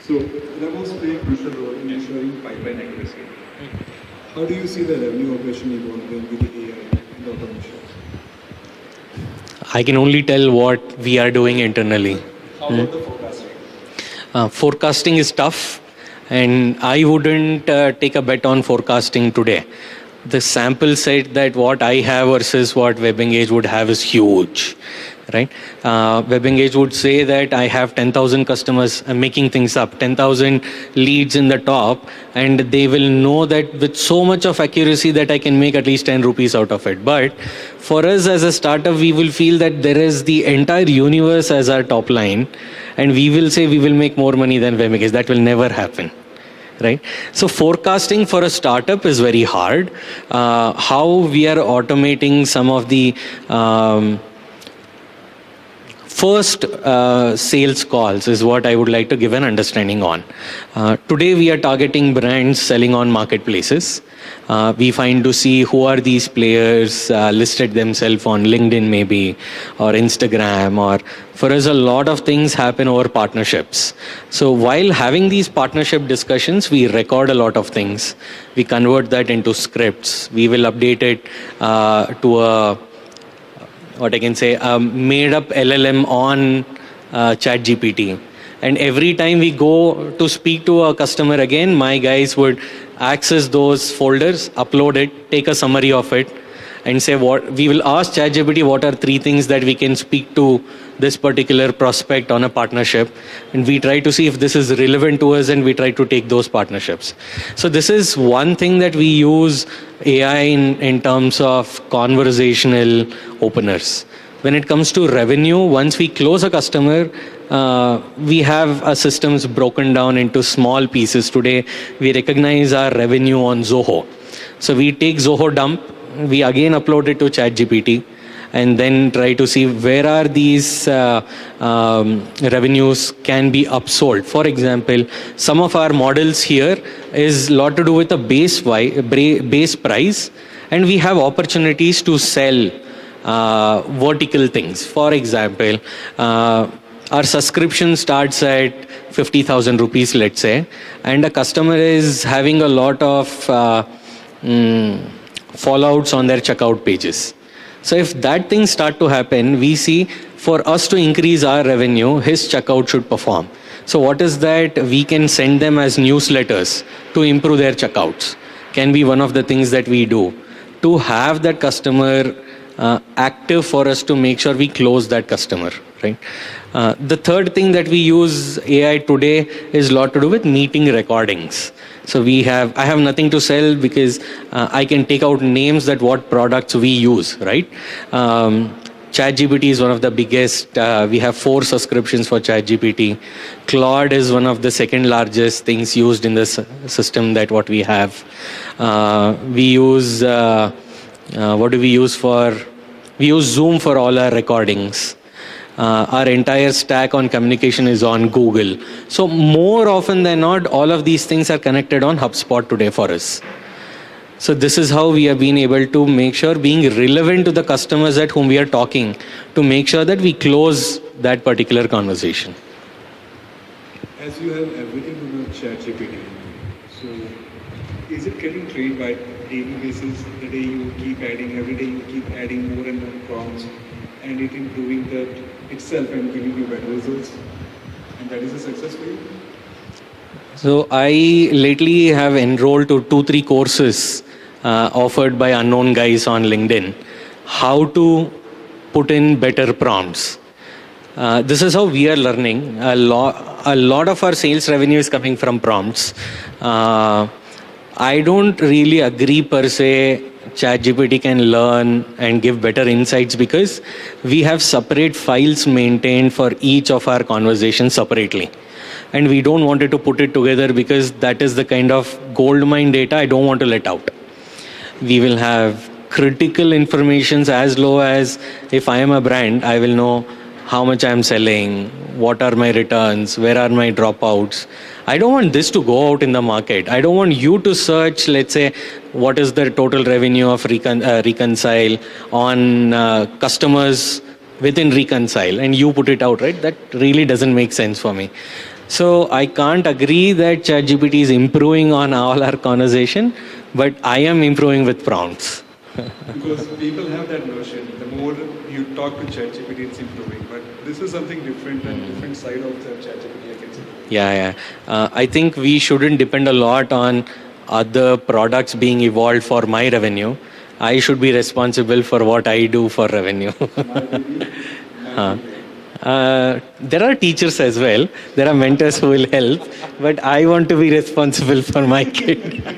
So that was playing a crucial role in ensuring pipeline accuracy. How do you see the revenue operation evolving with the AI and automation? I can only tell what we are doing internally. How about the forecasting? Forecasting is tough, and I wouldn't take a bet on forecasting today. The sample set that what I have versus what WebEngage would have is huge, right? WebEngage would say that I have 10,000 customers. I'm making things up, 10,000 leads in the top, and they will know that with so much of accuracy that I can make at least 10 rupees out of it. But for us as a startup, we will feel that there is the entire universe as our top line, and we will say we will make more money than WebEngage. That will never happen. Right? So forecasting for a startup is very hard. How we are automating some of the first sales calls is what I would like to give an understanding on. Today we are targeting brands selling on marketplaces. We find to see who are these players listed themselves on LinkedIn maybe, or Instagram, or for us a lot of things happen over partnerships. So while having these partnership discussions, we record a lot of things. We convert that into scripts. We will update it to a what I can say, made up LLM on ChatGPT. And every time we go to speak to a customer again, my guys would access those folders, upload it, take a summary of it, and say what we will ask ChatGPT what are 3 things that we can speak to this particular prospect on a partnership, and we try to see if this is relevant to us, and we try to take those partnerships. So this is one thing that we use AI in terms of conversational openers. When it comes to revenue, once we close a customer, we have our systems broken down into small pieces. Today, we recognize our revenue on Zoho. So we take Zoho dump, we again upload it to ChatGPT, and then try to see where are these revenues can be upsold. For example, some of our models here is a lot to do with the base price, and we have opportunities to sell vertical things. For example, our subscription starts at 50,000 rupees, let's say, and a customer is having a lot of fallouts on their checkout pages. So if that thing start to happen, we see for us to increase our revenue, his checkout should perform. So what is that? We can send them as newsletters to improve their checkouts. Can be one of the things that we do to have that customer active for us to make sure we close that customer, right? The third thing that we use AI today is a lot to do with meeting recordings. So I have nothing to sell because I can take out names that what products we use, right? ChatGPT is one of the biggest. We have 4 subscriptions for ChatGPT. Claude is one of the second largest things used in this system that what we have. We use, what do we use for? We use Zoom for all our recordings. Our entire stack on communication is on Google. So more often than not, all of these things are connected on HubSpot today for us. So this is how we have been able to make sure being relevant to the customers at whom we are talking to make sure that we close that particular conversation. As you have everything on a ChatGPT, so is it getting trained by daily basis? The day you keep adding, every day you keep adding more and more prompts, and it improving that itself and giving you better results, and that is a success for you? So I lately have enrolled to 2-3 courses offered by unknown guys on LinkedIn. How to put in better prompts. This is how we are learning. A lot of our sales revenue is coming from prompts. I don't really agree per se ChatGPT can learn and give better insights because we have separate files maintained for each of our conversations separately. And we don't want it to put it together because that is the kind of goldmine data I don't want to let out. We will have critical informations as low as if I am a brand, I will know how much I am selling, what are my returns, where are my dropouts. I don't want this to go out in the market. I don't want you to search, let's say, what is the total revenue of Reconcile on customers within Reconcile, and you put it out, right? That really doesn't make sense for me. So I can't agree that ChatGPT is improving on all our conversation, but I am improving with prompts. Because people have that notion, the more you talk to ChatGPT, it's improving. But this is something different and different side of the ChatGPT, I can say. Yeah. I think we shouldn't depend a lot on other products being evolved for my revenue. I should be responsible for what I do for revenue. My baby, my Huh. baby. There are teachers as well. There are mentors who will help, but I want to be responsible for my kid.